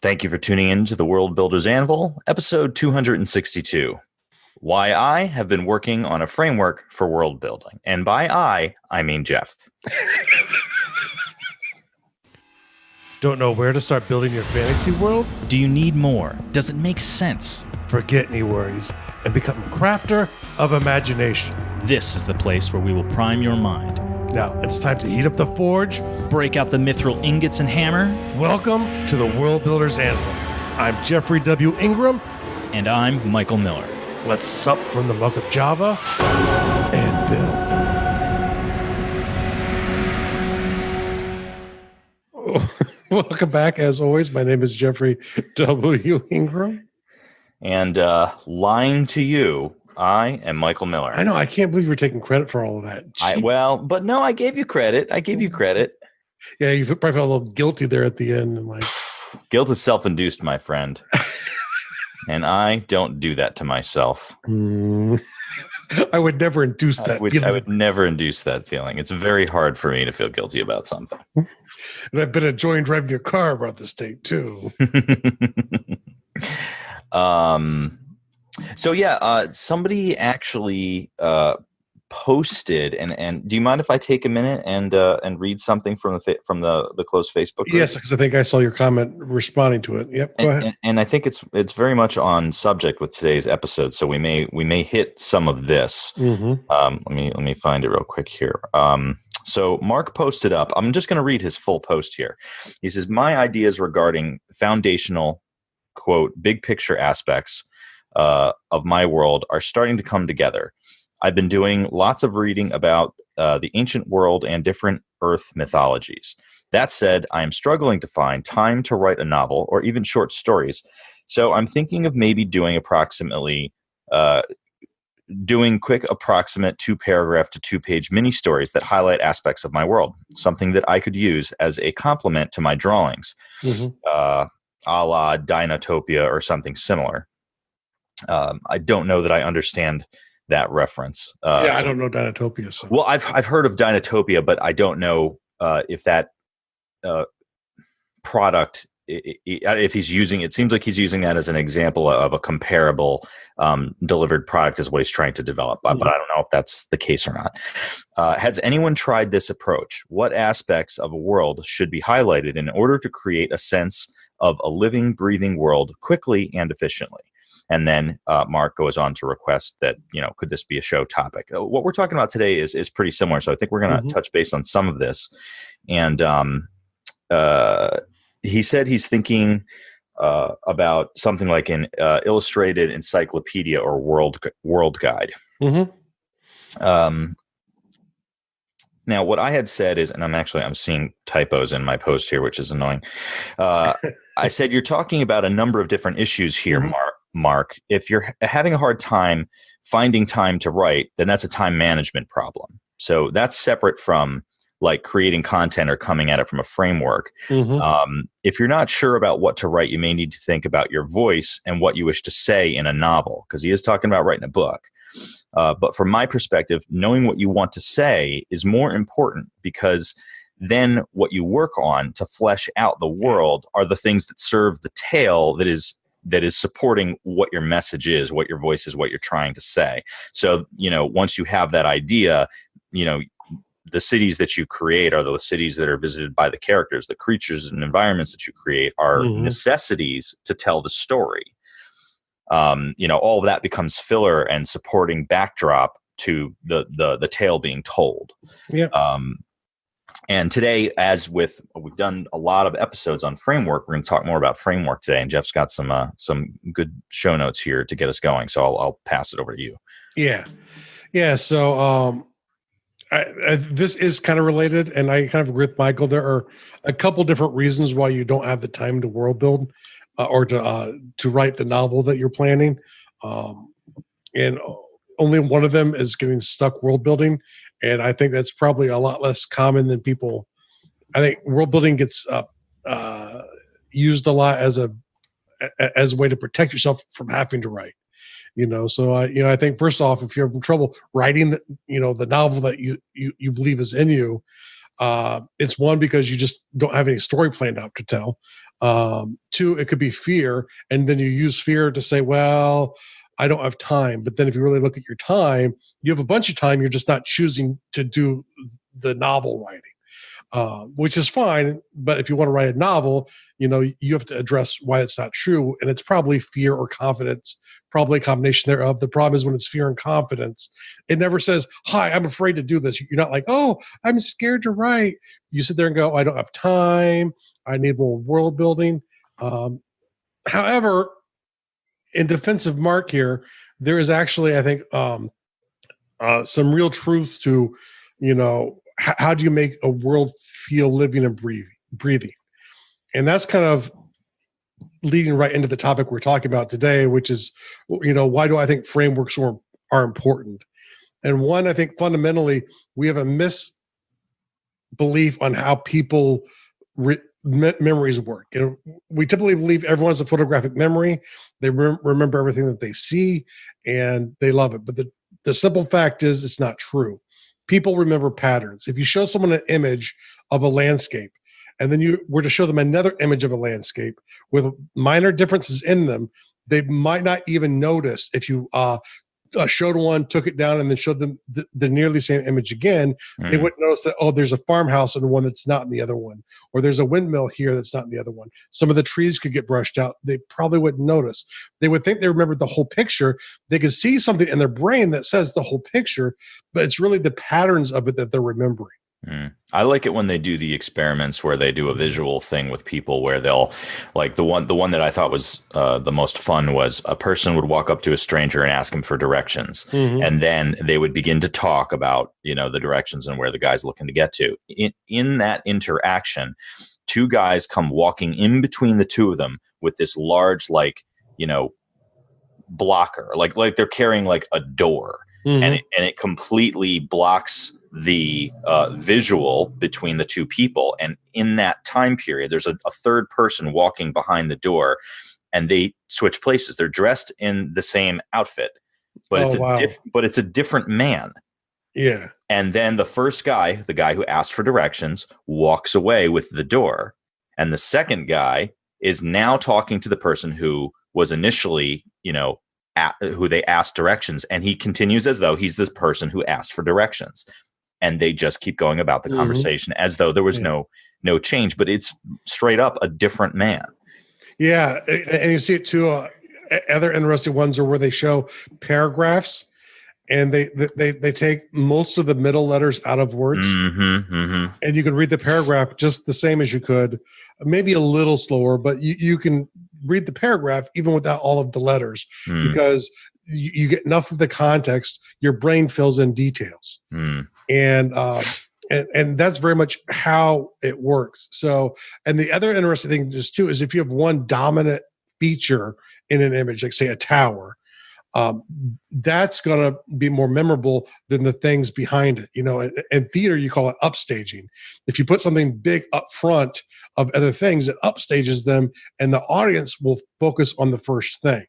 Thank you for tuning in to the World Builders Anvil, episode 262. Why I have been working on a framework for world building. And by I mean Jeff. Don't know where to start building your fantasy world? Do you need more? Does it make sense? Forget any worries and become a crafter of imagination. This is the place where we will prime your mind. Now, it's time to heat up the forge. Break out the mithril ingots and hammer. Welcome to the World Builders Anvil. I'm Jeffrey W. Ingram. And I'm Michael Miller. Let's sup from the muck of Java and build. Welcome back. As always, my name is Jeffrey W. Ingram. And lying to you, I am Michael Miller. I know. I can't believe you're taking credit for all of that. But no, I gave you credit. Yeah, you probably felt a little guilty there at the end. And like, guilt is self-induced, my friend. And I don't do that to myself. I would never induce that feeling. I would never induce that feeling. It's very hard for me to feel guilty about something. And I've been enjoying driving your car around the state, too. So somebody actually posted, and do you mind if I take a minute and read something from the closed Facebook group? Yes, because I think I saw your comment responding to it. Yep, go ahead. And I think it's very much on subject with today's episode, so we may hit some of this. Mm-hmm. Let me find it real quick here. So Mark posted up. I'm just going to read his full post here. He says, "My ideas regarding foundational, quote, big picture aspects of my world are starting to come together. I've been doing lots of reading about the ancient world and different Earth mythologies. That said, I am struggling to find time to write a novel or even short stories. So I'm thinking of maybe doing quick approximate 2-paragraph to 2-page mini stories that highlight aspects of my world, something that I could use as a complement to my drawings, a la Dinotopia or something similar." I don't know that I understand that reference. I don't know Dinotopia. So. Well, I've heard of Dinotopia, but I don't know if that product, if he's using, it seems like he's using that as an example of a comparable delivered product is what he's trying to develop. But I don't know if that's the case or not. Has anyone tried this approach? What aspects of a world should be highlighted in order to create a sense of a living, breathing world quickly and efficiently? And then Mark goes on to request that, could this be a show topic? What we're talking about today is pretty similar. So I think we're going to touch base on some of this. And he said he's thinking about something like an illustrated encyclopedia or world guide. Mm-hmm. Now, what I had said is, and I'm seeing typos in my post here, which is annoying. I said, you're talking about a number of different issues here, Mark. If you're having a hard time finding time to write, then that's a time management problem. So that's separate from like creating content or coming at it from a framework. If you're not sure about what to write, you may need to think about your voice and what you wish to say in a novel, because he is talking about writing a book. But from my perspective, knowing what you want to say is more important, because then what you work on to flesh out the world are the things that serve the tale that is supporting what your message is, what your voice is, what you're trying to say. So, once you have that idea, the cities that you create are the cities that are visited by the characters. The creatures and environments that you create are necessities to tell the story. All of that becomes filler and supporting backdrop to the tale being told. Yeah. And today, we've done a lot of episodes on framework, we're going to talk more about framework today. And Jeff's got some good show notes here to get us going. So I'll pass it over to you. Yeah. So this is kind of related, and I kind of agree with Michael. There are a couple different reasons why you don't have the time to world build or to write the novel that you're planning. And only one of them is getting stuck world building. And I think that's probably a lot less common than people. I think world building gets used a lot as a way to protect yourself from having to write. So I think first off, if you're having trouble writing the novel that you believe is in you, it's one because you just don't have any story planned out to tell. Two, it could be fear, and then you use fear to say, well, I don't have time. But then if you really look at your time, you have a bunch of time. You're just not choosing to do the novel writing, which is fine. But if you want to write a novel, you have to address why it's not true. And it's probably fear or confidence, probably a combination thereof. The problem is when it's fear and confidence, it never says, hi, I'm afraid to do this. You're not like, oh, I'm scared to write. You sit there and go, I don't have time. I need more world building. However, in defense of Mark here, there is actually, I think, some real truth to, how do you make a world feel living and breathing? And that's kind of leading right into the topic we're talking about today, which is, why do I think frameworks are important? And one, I think fundamentally, we have a misbelief on how people memories work. We typically believe everyone has a photographic memory. They remember everything that they see and they love it. But the simple fact is it's not true. People remember patterns. If you show someone an image of a landscape and then you were to show them another image of a landscape with minor differences in them, they might not even notice if you showed one, took it down, and then showed them the nearly same image again. They wouldn't notice that, oh, there's a farmhouse in one that's not in the other one, or there's a windmill here that's not in the other one. Some of the trees could get brushed out. They probably wouldn't notice. They would think they remembered the whole picture. They could see something in their brain that says the whole picture, but it's really the patterns of it that they're remembering. I like it when they do the experiments where they do a visual thing with people where they'll, like the one that I thought was the most fun was a person would walk up to a stranger and ask him for directions. And then they would begin to talk about, the directions and where the guy's looking to get to. In that interaction, two guys come walking in between the two of them with this large, blocker, like they're carrying like a door, and it completely blocks the visual between the two people. And in that time period, there's a third person walking behind the door, and they switch places. They're dressed in the same outfit, but it's a different man. Yeah. And then the first guy, the guy who asked for directions, walks away with the door, and the second guy is now talking to the person who was initially, who they asked directions, and he continues as though he's this person who asked for directions. And they just keep going about the conversation as though there was no change, but it's straight up a different man. Yeah, and you see it too. Other interesting ones are where they show paragraphs, and they take most of the middle letters out of words, and you can read the paragraph just the same as you could, maybe a little slower, but you can read the paragraph even without all of the letters because you get enough of the context. Your brain fills in details, and that's very much how it works. So, and the other interesting thing just too is if you have one dominant feature in an image, like say a tower, that's going to be more memorable than the things behind it. In theater, you call it upstaging. If you put something big up front of other things, it upstages them, and the audience will focus on the first thing.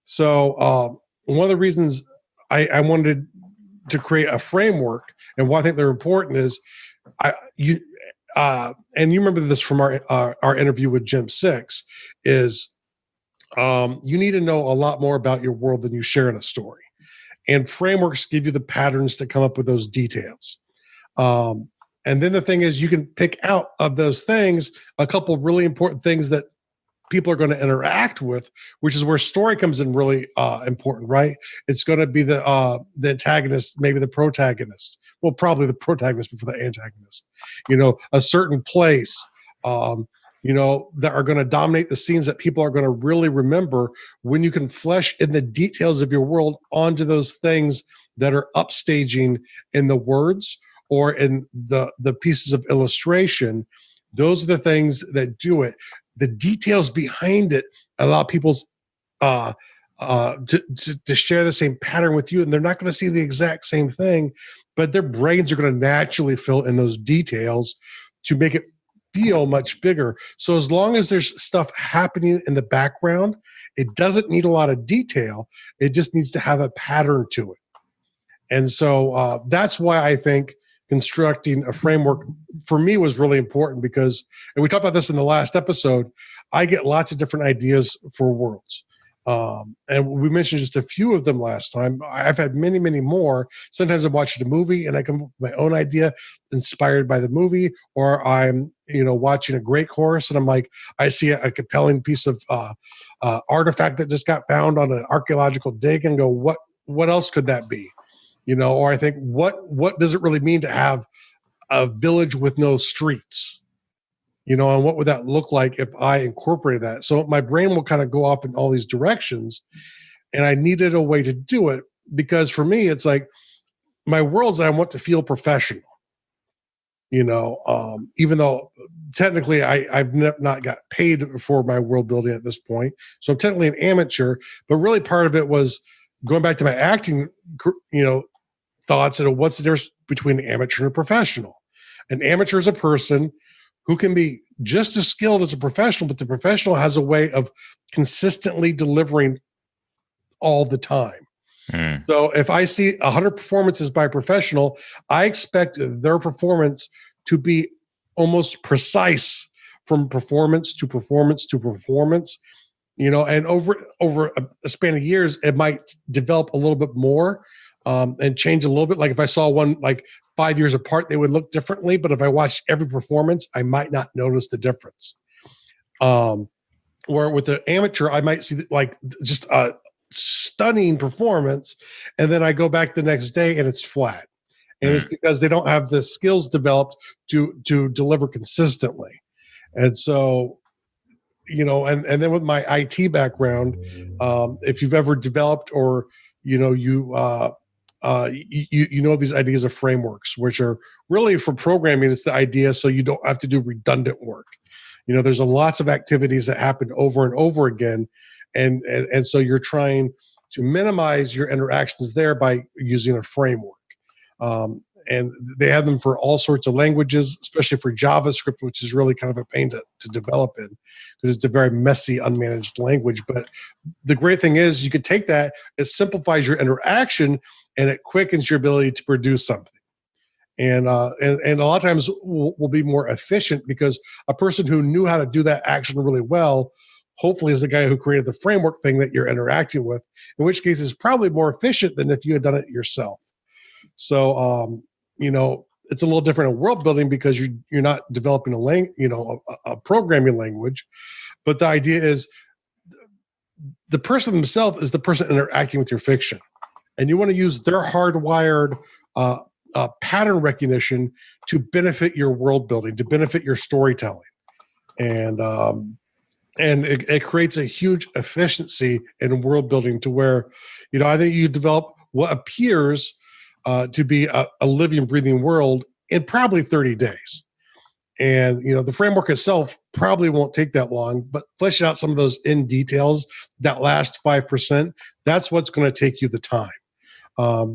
So one of the reasons I wanted to create a framework and why I think they're important is and you remember this from our interview with Jim Six is you need to know a lot more about your world than you share in a story, and frameworks give you the patterns to come up with those details. And then the thing is you can pick out of those things a couple of really important things that people are going to interact with, which is where story comes in really important, right? It's going to be the antagonist, maybe the protagonist. Well, probably the protagonist before the antagonist. A certain place, that are going to dominate the scenes that people are going to really remember when you can flesh in the details of your world onto those things that are upstaging in the words or in the pieces of illustration. Those are the things that do it. The details behind it allow people's to share the same pattern with you, and they're not going to see the exact same thing, but their brains are going to naturally fill in those details to make it feel much bigger. So as long as there's stuff happening in the background, it doesn't need a lot of detail. It just needs to have a pattern to it. And so that's why I think constructing a framework for me was really important because, and we talked about this in the last episode, I get lots of different ideas for worlds. And we mentioned just a few of them last time. I've had many, many more. Sometimes I'm watching a movie and I come up with my own idea inspired by the movie, or I'm, watching a great course and I'm like, I see a compelling piece of artifact that just got found on an archaeological dig and go, what else could that be? Or I think, what does it really mean to have a village with no streets? And what would that look like if I incorporated that? So my brain will kind of go off in all these directions, and I needed a way to do it because for me, it's like my worlds I want to feel professional. Even though technically I've not got paid for my world building at this point, so I'm technically an amateur. But really, part of it was going back to my acting, thoughts. And what's the difference between an amateur and a professional? An amateur is a person who can be just as skilled as a professional, but the professional has a way of consistently delivering all the time. So if I see 100 performances by a professional, I expect their performance to be almost precise from performance to performance to performance, and over a span of years, it might develop a little bit more and change a little bit. Like if I saw one like 5 years apart, they would look differently. But if I watched every performance, I might not notice the difference. Where with the amateur, I might see like just a stunning performance, and then I go back the next day and it's flat. And it's because they don't have the skills developed to deliver consistently. And so, and then with my IT background, if you've ever developed or you know these ideas of frameworks, which are really for programming, it's the idea so you don't have to do redundant work. There's lots of activities that happen over and over again, and so you're trying to minimize your interactions there by using a framework. And they have them for all sorts of languages, especially for JavaScript, which is really kind of a pain to develop in because it's a very messy, unmanaged language. But the great thing is you could take that, it simplifies your interaction, and it quickens your ability to produce something. And a lot of times will be more efficient because a person who knew how to do that action really well, hopefully is the guy who created the framework thing that you're interacting with, in which case is probably more efficient than if you had done it yourself. So, it's a little different in world building because you're not developing a programming language, but the idea is the person themselves is the person interacting with your fiction, and you want to use their hardwired pattern recognition to benefit your world building, to benefit your storytelling, and it creates a huge efficiency in world building to where, I think you develop what appears to be a living, breathing world in probably 30 days. And, the framework itself probably won't take that long, but fleshing out some of those in details, that last 5%, that's what's going to take you the time.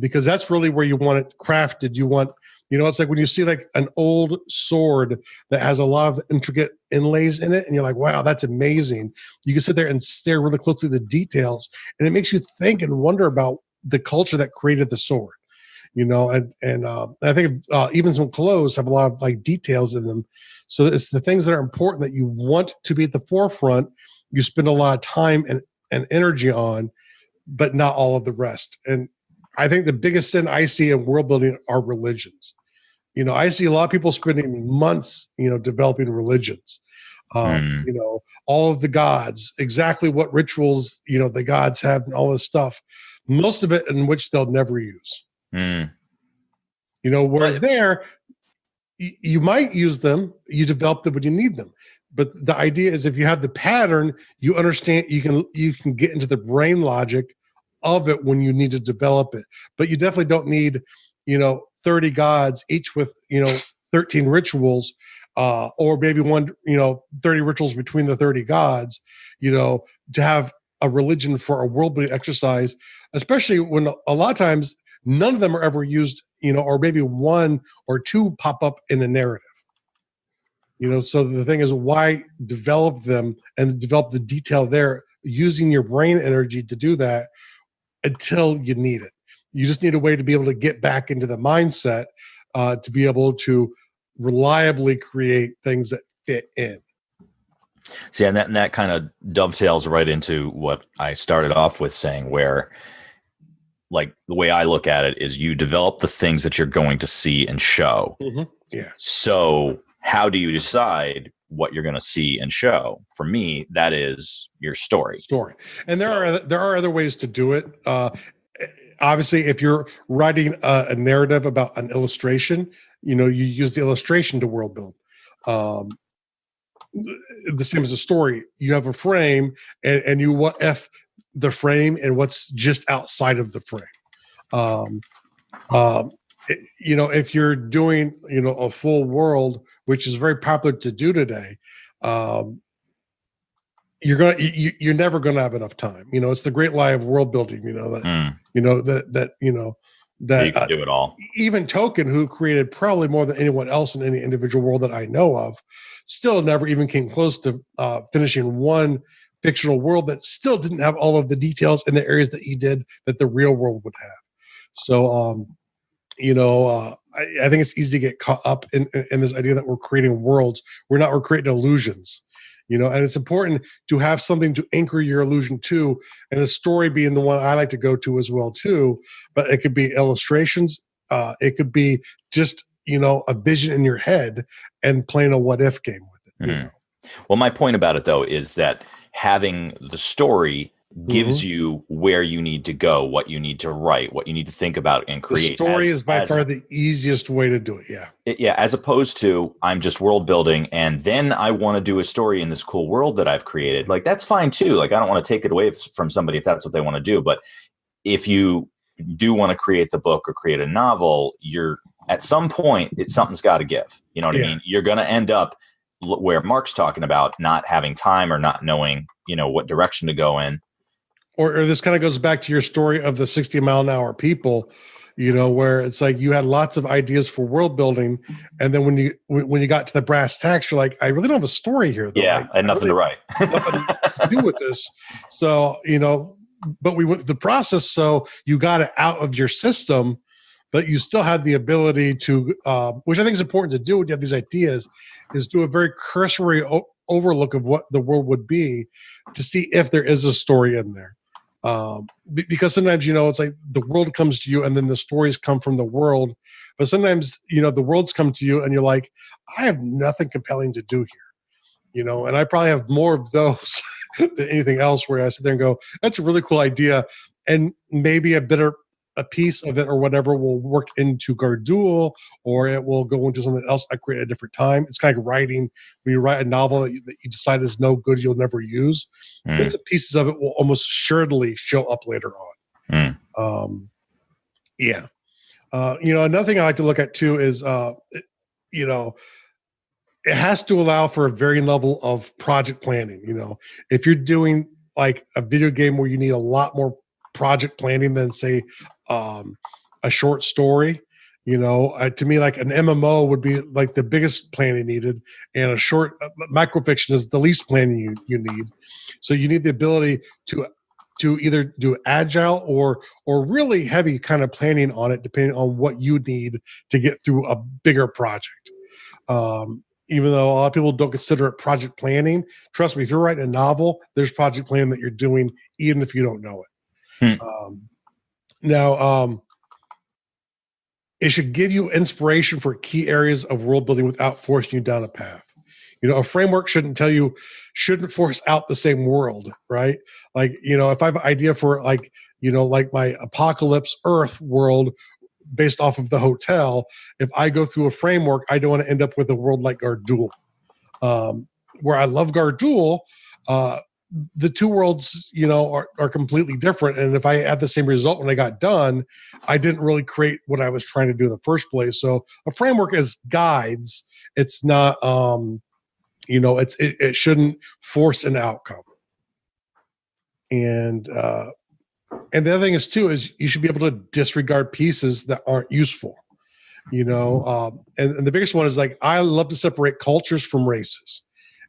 Because that's really where you want it crafted. You want, it's like when you see like an old sword that has a lot of intricate inlays in it, and you're like, wow, that's amazing. You can sit there and stare really closely at the details, and it makes you think and wonder about the culture that created the sword. I think even some clothes have a lot of like details in them. So it's the things that are important that you want to be at the forefront. You spend a lot of time and energy on, but not all of the rest. And I think the biggest sin I see in world building are religions. I see a lot of people spending months, developing religions. All of the gods, exactly what rituals, the gods have and all this stuff. Most of it in which they'll never use. Where there, you might use them, you develop them when you need them. But the idea is if you have the pattern, you understand, you can get into the brain logic of it when you need to develop it. But you definitely don't need, 30 gods, each with, 13 rituals, or maybe 30 rituals between the 30 gods, to have a religion for a world building exercise, especially when a lot of times none of them are ever used, or maybe one or two pop up in a narrative. So the thing is, why develop them and develop the detail there using your brain energy to do that until you need it? You just need a way to be able to get back into the mindset to be able to reliably create things that fit in. See, and that kind of dovetails right into what I started off with saying, where like the way I look at it is you develop the things that you're going to see and show. Mm-hmm. Yeah. So how do you decide what you're going to see and show? For me, that is your story. And there are other ways to do it. Obviously, if you're writing a narrative about an illustration, you use the illustration to world build. The same as a story. You have a frame, and you what if the frame and what's just outside of the frame. If you're doing a full world, which is very popular to do today, you're never gonna have enough time. It's the great lie of world building. That you can do it all. Even Tolkien, who created probably more than anyone else in any individual world that I know of, still never even came close to finishing one fictional world that still didn't have all of the details in the areas that he did that the real world would have. So, I think it's easy to get caught up in this idea that we're creating worlds. We're creating illusions, and it's important to have something to anchor your illusion to, and a story being the one I like to go to as well too. But it could be illustrations. It could be just, a vision in your head and playing a what if game with it. Mm-hmm. Well, my point about it though is that having the story gives you where you need to go, what you need to write, what you need to think about and create. The story is by far the easiest way to do it. Yeah. As opposed to I'm just world building and then I want to do a story in this cool world that I've created. Like that's fine too. Like I don't want to take it away from somebody if that's what they want to do. But if you do want to create the book or create a novel, you're at some point something's got to give. You know what I mean? You're going to end up where Mark's talking about not having time or not knowing, what direction to go in. Or this kind of goes back to your story of the 60 mile an hour people, where it's like you had lots of ideas for world building. And then when you got to the brass tacks, you're like, I really don't have a story here. Though. Yeah. I had nothing to write. Nothing to do with this. So, but we went through the process. So you got it out of your system, but you still had the ability to, which I think is important to do when you have these ideas, is do a very cursory overlook of what the world would be to see if there is a story in there. Because sometimes, it's like the world comes to you and then the stories come from the world. But sometimes, the worlds come to you and you're like, I have nothing compelling to do here. And I probably have more of those than anything else where I sit there and go, that's a really cool idea. And maybe a piece of it or whatever will work into Gardul, or it will go into something else I create at a different time. It's kind of like writing. When you write a novel that you decide is no good, you'll never use. Bits and pieces of it will almost assuredly show up later on. Another thing I like to look at too is, it has to allow for a varying level of project planning. If you're doing like a video game where you need a lot more project planning than say a short story, to me, like an MMO would be like the biggest planning needed, and a short microfiction is the least planning you need. So you need the ability to either do agile or really heavy kind of planning on it, depending on what you need to get through a bigger project. Even though a lot of people don't consider it project planning, trust me, if you're writing a novel, there's project planning that you're doing, even if you don't know it. It should give you inspiration for key areas of world building without forcing you down a path. A framework shouldn't force out the same world, right? Like, if I have an idea for like my apocalypse Earth world based off of the hotel, if I go through a framework, I don't want to end up with a world like Gardul, where I love Gardul. The two worlds, are completely different. And if I had the same result when I got done, I didn't really create what I was trying to do in the first place. So a framework is guides. It's not, it shouldn't force an outcome. And the other thing is too, is you should be able to disregard pieces that aren't useful, and the biggest one is like, I love to separate cultures from races.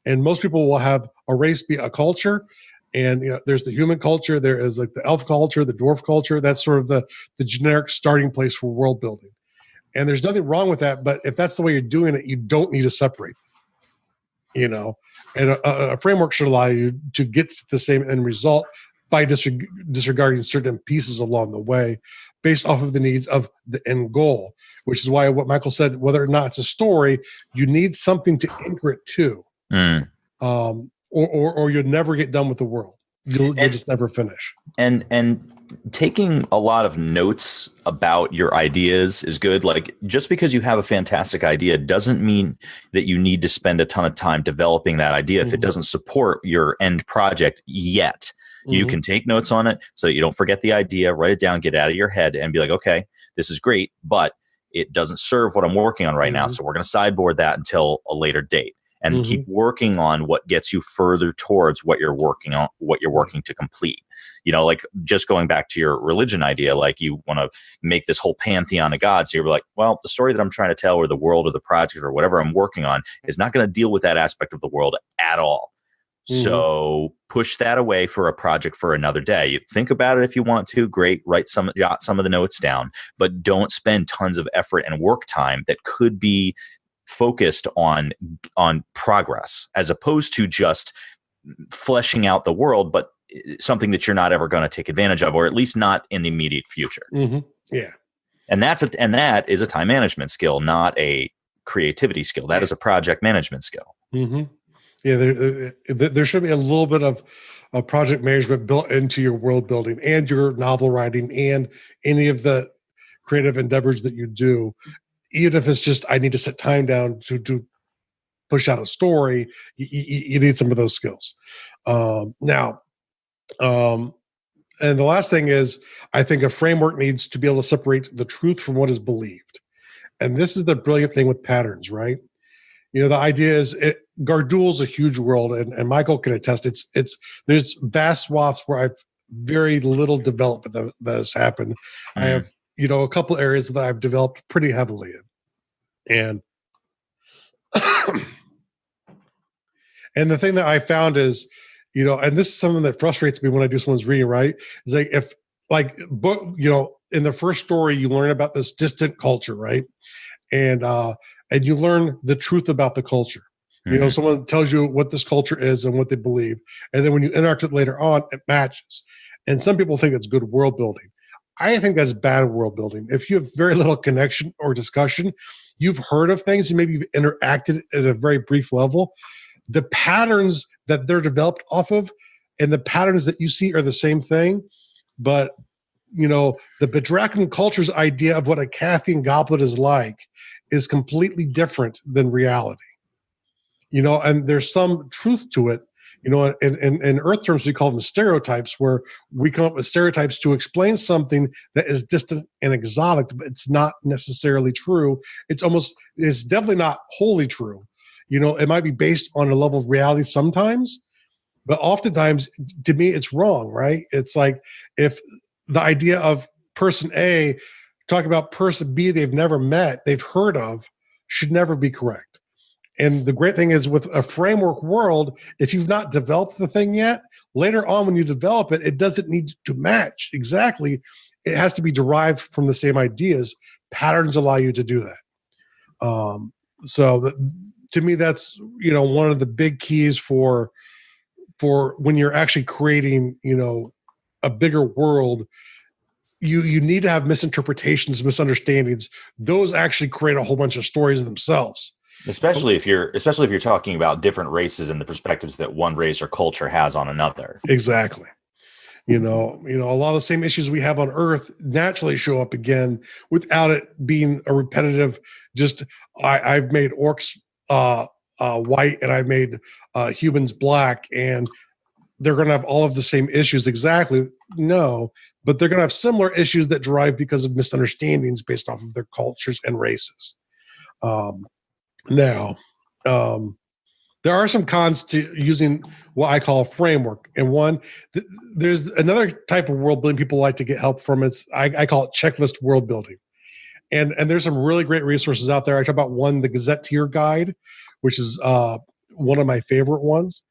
And most people will have a race be a culture, and there's the human culture, there is like the elf culture, the dwarf culture. That's sort of the generic starting place for world building. And there's nothing wrong with that, but if that's the way you're doing it, you don't need to separate them, and a framework should allow you to get to the same end result by disregarding certain pieces along the way based off of the needs of the end goal, which is why what Michael said, whether or not it's a story, you need something to anchor it to, or you'll never get done with the world. You'll just never finish. And taking a lot of notes about your ideas is good. Like, just because you have a fantastic idea doesn't mean that you need to spend a ton of time developing that idea if it doesn't support your end project yet. You can take notes on it so you don't forget the idea, write it down, get it out of your head, and be like, okay, this is great, but it doesn't serve what I'm working on right now. So we're going to sideboard that until a later date. And keep working on what gets you further towards what you're working on, what you're working to complete. Like just going back to your religion idea, like you want to make this whole pantheon of gods. So you're like, well, the story that I'm trying to tell, or the world, or the project, or whatever I'm working on, is not going to deal with that aspect of the world at all. So push that away for a project for another day. You think about it if you want to, great. Jot some of the notes down, but don't spend tons of effort and work time that could be focused on progress, as opposed to just fleshing out the world, but something that you're not ever going to take advantage of, or at least not in the immediate future. Yeah. And that is a time management skill, not a creativity skill. That is a project management skill. Yeah, there should be a little bit of project management built into your world building and your novel writing and any of the creative endeavors that you do. Even if it's just, I need to set time down to push out a story, you need some of those skills. And the last thing is, I think a framework needs to be able to separate the truth from what is believed. And this is the brilliant thing with patterns, right? The idea is, Gardul's a huge world, and Michael can attest. There's vast swaths where I've very little development that has happened. I have, a couple areas that I've developed pretty heavily in. And the thing that I found is, and this is something that frustrates me when I do someone's reading, right? Is like, if book, in the first story, you learn about this distant culture, right? And you learn the truth about the culture. Someone tells you what this culture is and what they believe. And then when you interact with it later on, it matches. And some people think it's good world building. I think that's bad world building. If you have very little connection or discussion, you've heard of things, and maybe you've interacted at a very brief level, the patterns that they're developed off of and the patterns that you see are the same thing. But, the Bedracan culture's idea of what a Cathian goblet is like is completely different than reality. And there's some truth to it. In Earth terms, we call them stereotypes, where we come up with stereotypes to explain something that is distant and exotic, but it's not necessarily true. It's definitely not wholly true. It might be based on a level of reality sometimes, but oftentimes, to me, it's wrong, right? It's like, if the idea of person A talking about person B they've never met, they've heard of, should never be correct. And the great thing is, with a framework world, if you've not developed the thing yet, later on when you develop it, it doesn't need to match exactly. It has to be derived from the same ideas. Patterns allow you to do that. To me, that's one of the big keys for when you're actually creating a bigger world. You need to have misinterpretations, misunderstandings. Those actually create a whole bunch of stories themselves. Especially if you're talking about different races and the perspectives that one race or culture has on another. Exactly. A lot of the same issues we have on Earth naturally show up again without it being a repetitive. Just I've made orcs white and I've made humans black, and they're going to have all of the same issues exactly. No, but they're going to have similar issues that derive because of misunderstandings based off of their cultures and races. There are some cons to using what I call a framework. And one, there's another type of world building people like to get help from. I call it checklist world building. And there's some really great resources out there. I talk about one, the Gazetteer Guide, which is one of my favorite ones.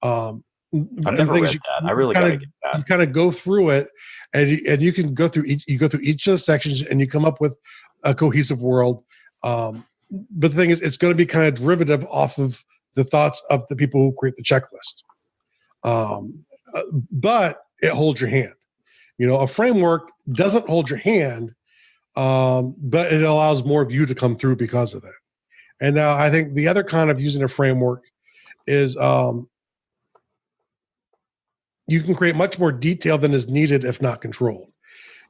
I've never read that. I really got to get that. You kind of go through it, and you can go through each of the sections, and you come up with a cohesive world. But the thing is, it's going to be kind of derivative off of the thoughts of the people who create the checklist. But it holds your hand. A framework doesn't hold your hand, but it allows more of you to come through because of that. And now I think the other kind of using a framework is you can create much more detail than is needed if not controlled.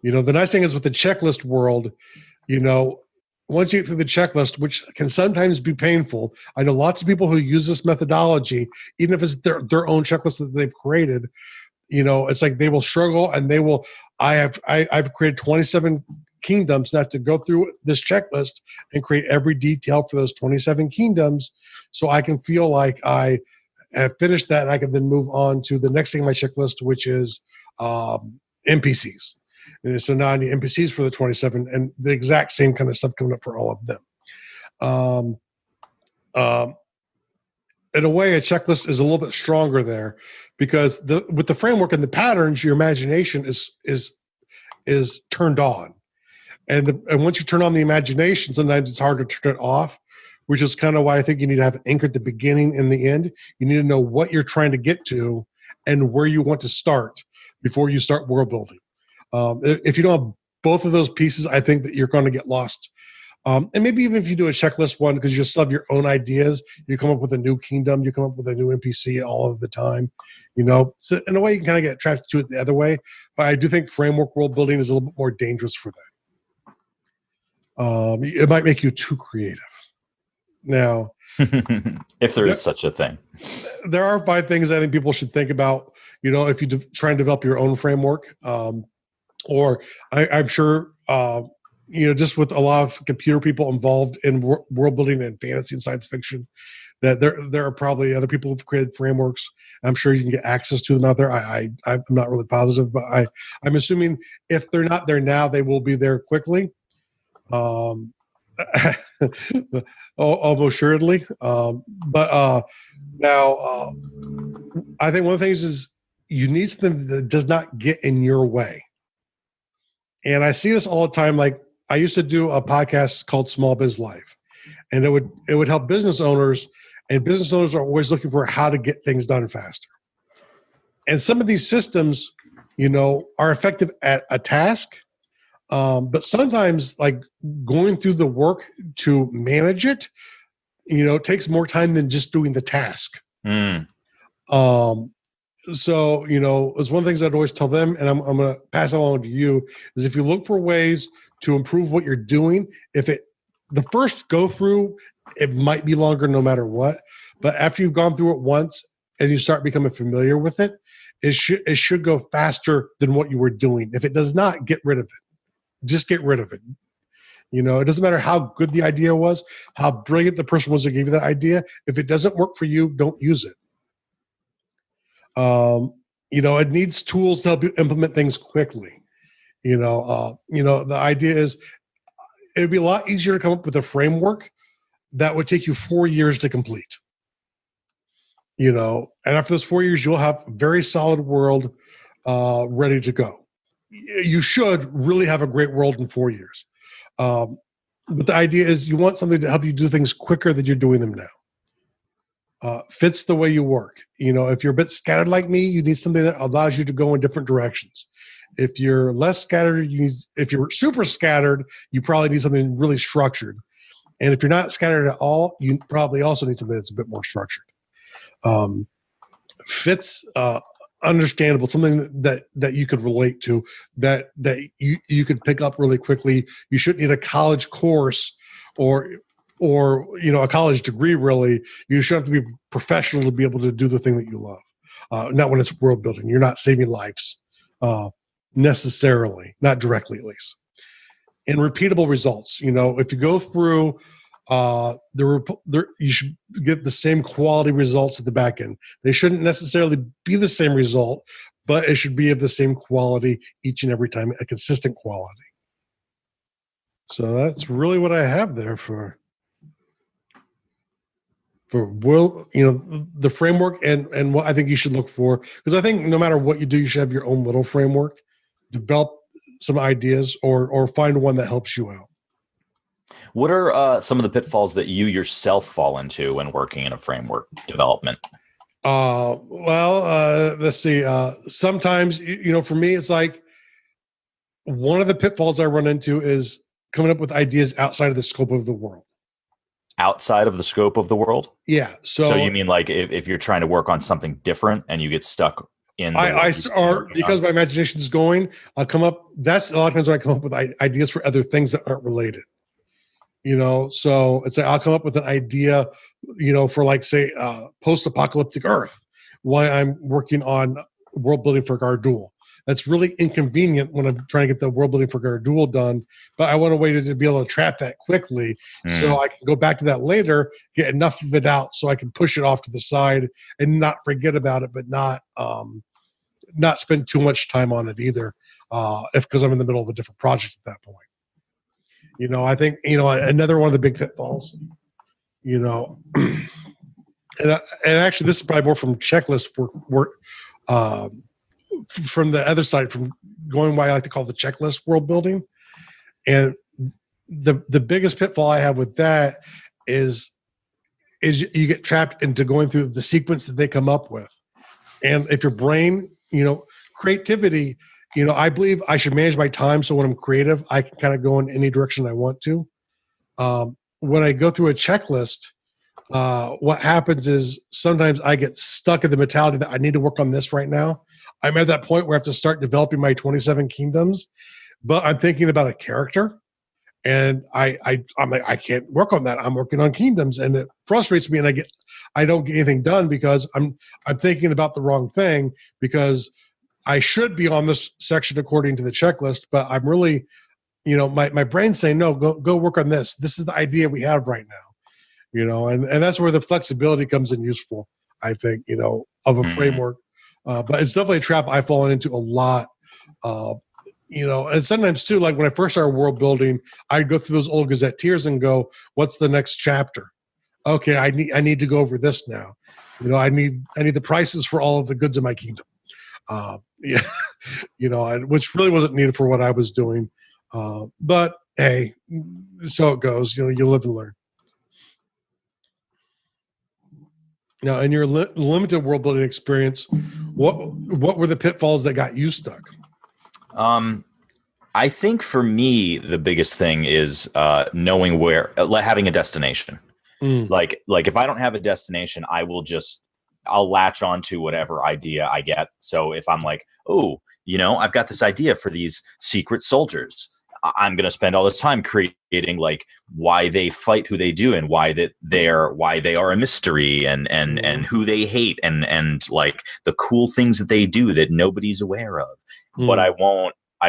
The nice thing is with the checklist world, once you get through the checklist, which can sometimes be painful, I know lots of people who use this methodology, even if it's their own checklist that they've created, it's like they will struggle and they will, I've created 27 kingdoms, now to go through this checklist and create every detail for those 27 kingdoms so I can feel like I have finished that and I can then move on to the next thing on my checklist, which is NPCs. And so now I need NPCs for the 27 and the exact same kind of stuff coming up for all of them. In a way, a checklist is a little bit stronger there because with the framework and the patterns, your imagination is turned on. And once you turn on the imagination, sometimes it's hard to turn it off, which is kind of why I think you need to have an anchor at the beginning and the end. You need to know what you're trying to get to and where you want to start before you start world building. If you don't have both of those pieces, I think that you're going to get lost. And maybe even if you do a checklist one, because you still have your own ideas, you come up with a new kingdom, you come up with a new NPC all of the time, So in a way, you can kind of get attracted to it the other way. But I do think framework world building is a little bit more dangerous for that. It might make you too creative. Now, if there is such a thing, there are 5 things I think people should think about. If you try and develop your own framework, or I'm sure, just with a lot of computer people involved in world building and fantasy and science fiction, that there are probably other people who've created frameworks. I'm sure you can get access to them out there. I'm not really positive, but I'm assuming if they're not there now, they will be there quickly. Almost assuredly. But now, I think one of the things is you need something that does not get in your way. And I see this all the time. Like I used to do a podcast called Small Biz Life, and it would help business owners, and business owners are always looking for how to get things done faster. And some of these systems, are effective at a task. But sometimes like going through the work to manage it, takes more time than just doing the task. So, it's one of the things I'd always tell them, and I'm going to pass it along to you, is if you look for ways to improve what you're doing, the first go through, it might be longer no matter what, but after you've gone through it once and you start becoming familiar with it, it should go faster than what you were doing. If it does not, get rid of it. Just get rid of it. It doesn't matter how good the idea was, how brilliant the person was that gave you that idea. If it doesn't work for you, don't use it. It needs tools to help you implement things quickly. The idea is it'd be a lot easier to come up with a framework that would take you 4 years to complete. And after those 4 years, you'll have a very solid world ready to go. You should really have a great world in 4 years. But the idea is you want something to help you do things quicker than you're doing them now. Fits the way you work. If you're a bit scattered like me, you need something that allows you to go in different directions. If you're less scattered, if you're super scattered, you probably need something really structured. And if you're not scattered at all, you probably also need something that's a bit more structured. Fits understandable, something that you could relate to, that you could pick up really quickly. You shouldn't need a college course or a college degree. Really, you should have to be professional to be able to do the thing that you love. Not when it's world building. You're not saving lives necessarily, not directly at least. And repeatable results. If you go through you should get the same quality results at the back end. They shouldn't necessarily be the same result, but it should be of the same quality each and every time, a consistent quality. So that's really what I have there for the framework and what I think you should look for. Because I think no matter what you do, you should have your own little framework, develop some ideas or find one that helps you out. What are some of the pitfalls that you yourself fall into when working in a framework development? Let's see. Sometimes, for me, it's like one of the pitfalls I run into is coming up with ideas outside of the scope of the world. Outside of the scope of the world? Yeah. So you mean like if you're trying to work on something different and you get stuck in because my imagination is going, I'll come up. That's a lot of times when I come up with ideas for other things that aren't related. So it's like I'll come up with an idea, for like say post-apocalyptic Earth. Why I'm working on world building for Gardul. That's really inconvenient when I'm trying to get the world building for Gardul done, but I want a way to be able to trap that quickly so I can go back to that later, get enough of it out so I can push it off to the side and not forget about it, but not spend too much time on it either, because I'm in the middle of a different project at that point. I think, another one of the big pitfalls, and actually this is probably more from checklist work, from the other side, from going what I like to call the checklist world building. And the biggest pitfall I have with that is you get trapped into going through the sequence that they come up with. And if your brain, creativity, I believe I should manage my time so when I'm creative, I can kind of go in any direction I want to. When I go through a checklist, what happens is sometimes I get stuck in the mentality that I need to work on this right now. I'm at that point where I have to start developing my 27 kingdoms, but I'm thinking about a character, and I'm like, I can't work on that. I'm working on kingdoms, and it frustrates me, and I don't get anything done because I'm thinking about the wrong thing, because I should be on this section according to the checklist, but I'm really, my brain's saying, no, go work on this. This is the idea we have right now, and that's where the flexibility comes in useful, I think, of a framework. But it's definitely a trap I've fallen into a lot. And sometimes too, like when I first started world building, I'd go through those old gazetteers and go, what's the next chapter? Okay, I need to go over this now. I need the prices for all of the goods in my kingdom. Which really wasn't needed for what I was doing. But hey, so it goes. You live and learn. Now, in your limited world building experience, what were the pitfalls that got you stuck? I think for me, the biggest thing is knowing having a destination. Like if I don't have a destination, I'll latch on to whatever idea I get. So if I'm like, I've got this idea for these secret soldiers, I'm going to spend all this time creating like why they fight who they do and why they are a mystery and who they hate and like the cool things that they do that nobody's aware of. But I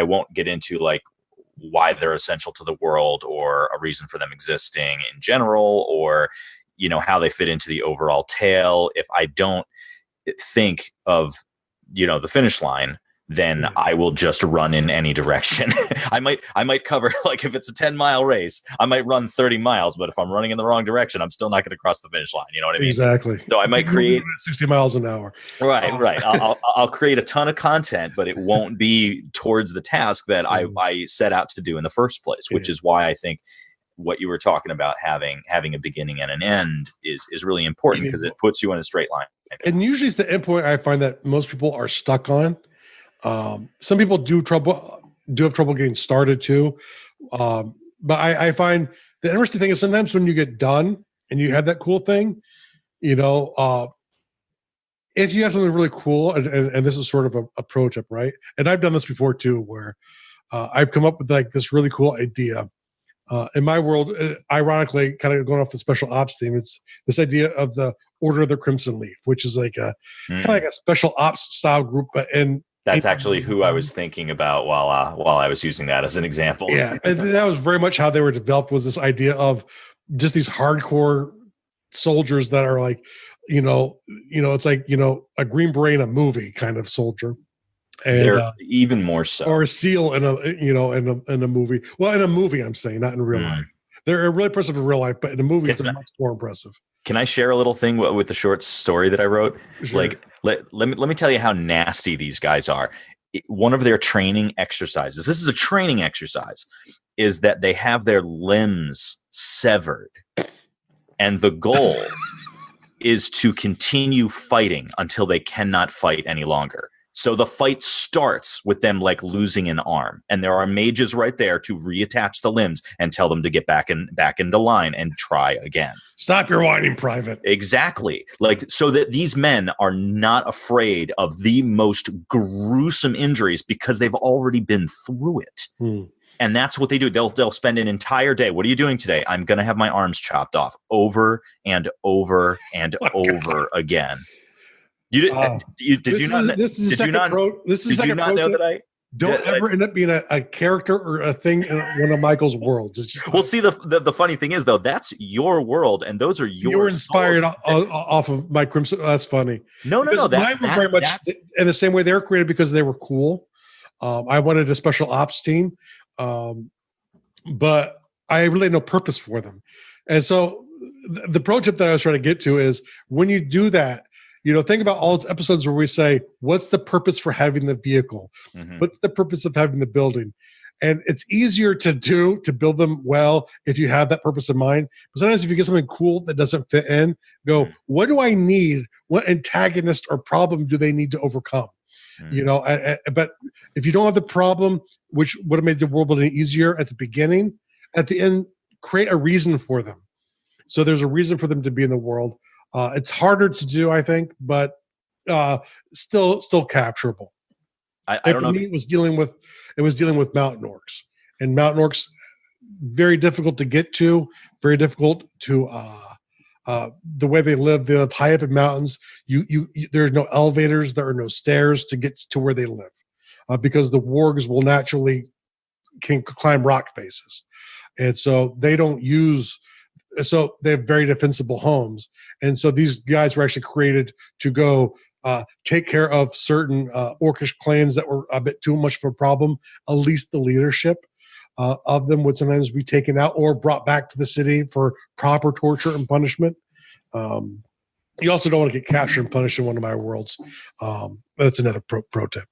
won't get into like why they're essential to the world or a reason for them existing in general, or how they fit into the overall tale. If I don't think of the finish line, then I will just run in any direction. I might cover, like if it's a 10-mile race, I might run 30 miles, but if I'm running in the wrong direction, I'm still not going to cross the finish line. You know what I mean? Exactly. So I might create 60 miles an hour. Right. I'll create a ton of content, but it won't be towards the task that I set out to do in the first place, which is why I think what you were talking about, having a beginning and an end is really important, because it puts you in a straight line. And usually it's the endpoint I find that most people are stuck on. Some people do have trouble getting started too. But I find the interesting thing is sometimes when you get done and you have that cool thing, if you have something really cool, and this is sort of a pro tip, right? And I've done this before too, where I've come up with like this really cool idea. In my world, ironically, kind of going off the special ops theme, it's this idea of the Order of the Crimson Leaf, which is like kind of like a special ops style group, but that's actually who I was thinking about while I was using that as an example. Yeah, and that was very much how they were developed, was this idea of just these hardcore soldiers that are like, it's like, a Green Beret in a movie kind of soldier. And they're even more so. Or a SEAL in a movie. Well, in a movie, I'm saying, not in real life. They're really impressive in real life, but in a movie, they're much more impressive. Can I share a little thing with the short story that I wrote? Sure. Like, let me tell you how nasty these guys are. One of their training exercises, this is a training exercise, is that they have their limbs severed, and the goal is to continue fighting until they cannot fight any longer. So the fight starts with them like losing an arm, and there are mages right there to reattach the limbs and tell them to get back into line and try again. Stop your whining, Private. Exactly. Like, so that these men are not afraid of the most gruesome injuries because they've already been through it. And that's what they do. They'll spend an entire day. What are you doing today? I'm going to have my arms chopped off over and over and over again. Did you not know that I don't ever end up being a character or a thing in one of Michael's worlds? It's just well, see, the funny thing is, though, that's your world, and those are your. You're inspired off of my Crimson. That's funny. No. Mine were very much in the same way they were created because they were cool. I wanted a special ops team, but I really had no purpose for them. And so the pro tip that I was trying to get to is when you do that, think about all those episodes where we say, what's the purpose for having the vehicle? What's the purpose of having the building? And it's easier to build them well if you have that purpose in mind. But sometimes if you get something cool that doesn't fit in, go, what do I need? What antagonist or problem do they need to overcome? But if you don't have the problem, which would have made the world building easier at the beginning, at the end, create a reason for them. So there's a reason for them to be in the world. It's harder to do, I think, but still capturable. I don't know. It was dealing with mountain orcs, and mountain orcs very difficult to get to, very difficult to the way they live high up in mountains. There's no elevators, there are no stairs to get to where they live, because the wargs will naturally can climb rock faces, and so they don't use. So they have very defensible homes, and so these guys were actually created to go take care of certain orcish clans that were a bit too much of a problem. At least the leadership of them would sometimes be taken out or brought back to the city for proper torture and punishment. You also don't want to get captured and punished in one of my worlds. That's another pro tip.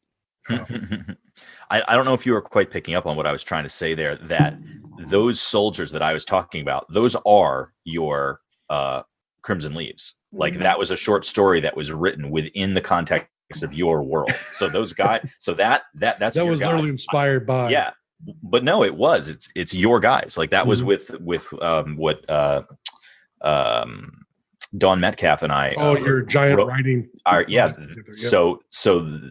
I don't know if you were quite picking up on what I was trying to say there, that those soldiers that I was talking about, those are your Crimson Leaves. Like, that was a short story that was written within the context of your world. So those guys, that's that was guys. literally inspired by. Yeah, but no, it was. It's your guys. Like, that was with what Dawn Metcalf and I. Oh, your giant writing. So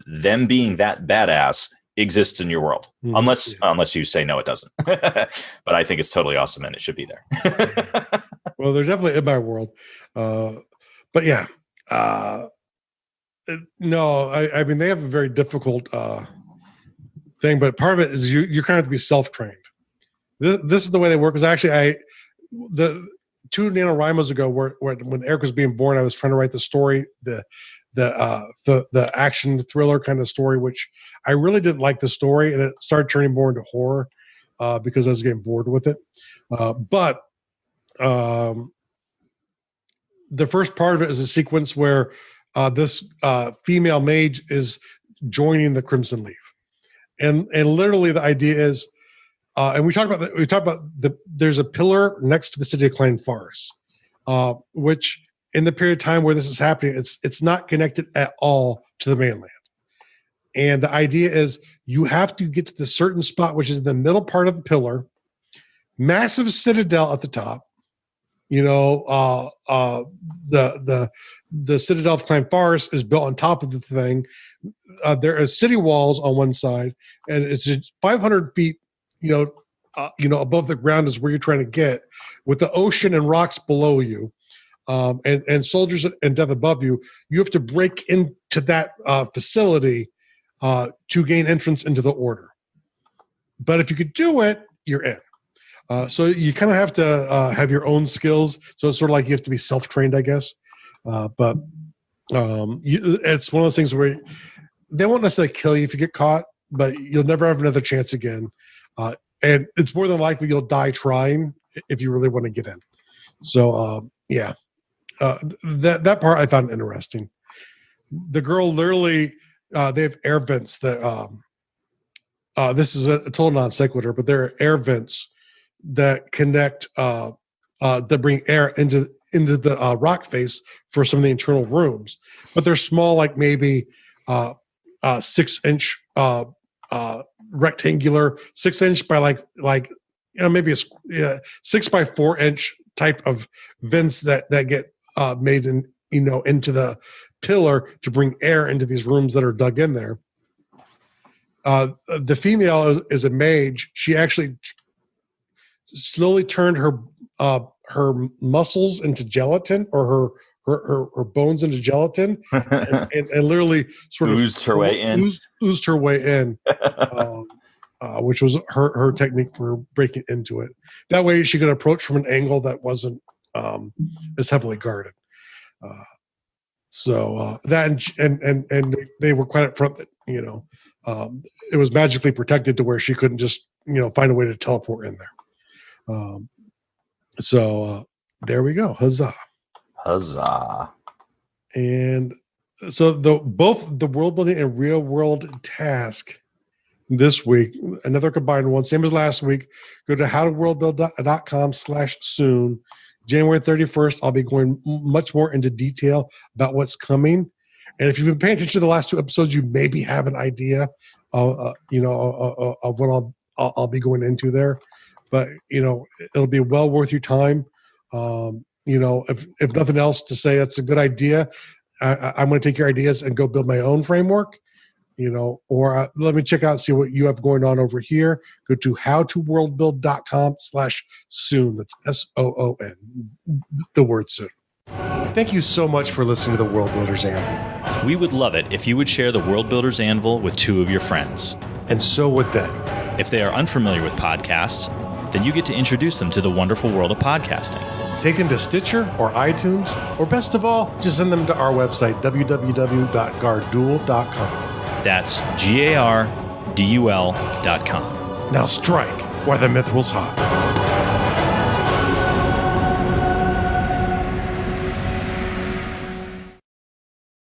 them being that badass exists in your world, unless you say no, it doesn't. But I think it's totally awesome and it should be there. Well, they're definitely in my world, but yeah, no, I mean they have a very difficult thing, but part of it is you kind of have to be self-trained. This is the way they work. Because actually, the 2 NaNoWriMos ago, when Eric was being born, I was trying to write the story, the action thriller kind of story, which I really didn't like the story, and it started turning more into horror because I was getting bored with it. But the first part of it is a sequence where this female mage is joining the Crimson Leaf, and literally the idea is, and we talked about there's a pillar next to the city of Klein Forest, which in the period of time where this is happening, it's not connected at all to the mainland. And the idea is you have to get to the certain spot, which is in the middle part of the pillar, massive citadel at the top. The citadel of Klein Forest is built on top of the thing. There are city walls on one side, and it's just 500 feet, above the ground is where you're trying to get, with the ocean and rocks below you. And soldiers and death above you. You have to break into that facility to gain entrance into the order. But if you could do it, you're in. So you kind of have to have your own skills. So it's sort of like you have to be self-trained, I guess. But it's one of those things where they won't necessarily kill you if you get caught, but you'll never have another chance again. And it's more than likely you'll die trying if you really want to get in. So, yeah. That part I found interesting. The girl literally, they have air vents that this is a total non sequitur, but there are air vents that connect that bring air into the rock face for some of the internal rooms, but they're small, like maybe 6-inch rectangular, 6-inch by like maybe a 6 by 4-inch type of vents that get made in into the pillar to bring air into these rooms that are dug in there. The female is a mage. She actually slowly turned her muscles into gelatin, or her bones into gelatin, and literally sort of oozed her way in. Oozed her way in, which was her technique for breaking into it. That way, she could approach from an angle that wasn't as heavily guarded. So that and they were quite upfront that it was magically protected to where she couldn't just find a way to teleport in there. So there we go. Huzzah! Huzzah! And so both the world building and real world task this week, another combined one, same as last week. Go to howtoworldbuild.com/soon. January 31st, I'll be going much more into detail about what's coming. And if you've been paying attention to the last 2 episodes, you maybe have an idea of what I'll be going into there. But it'll be well worth your time. If nothing else, to say it's a good idea. I'm going to take your ideas and go build my own framework. Or let me check out and see what you have going on over here. Go to howtoworldbuild.com/soon. That's SOON, the word soon. Thank you so much for listening to the World Builders Anvil. We would love it if you would share the World Builders Anvil with 2 of your friends. And so would they. If they are unfamiliar with podcasts, then you get to introduce them to the wonderful world of podcasting. Take them to Stitcher or iTunes, or best of all, just send them to our website, www.gardul.com. That's GARDUL.com. Now strike while the mithril's hot.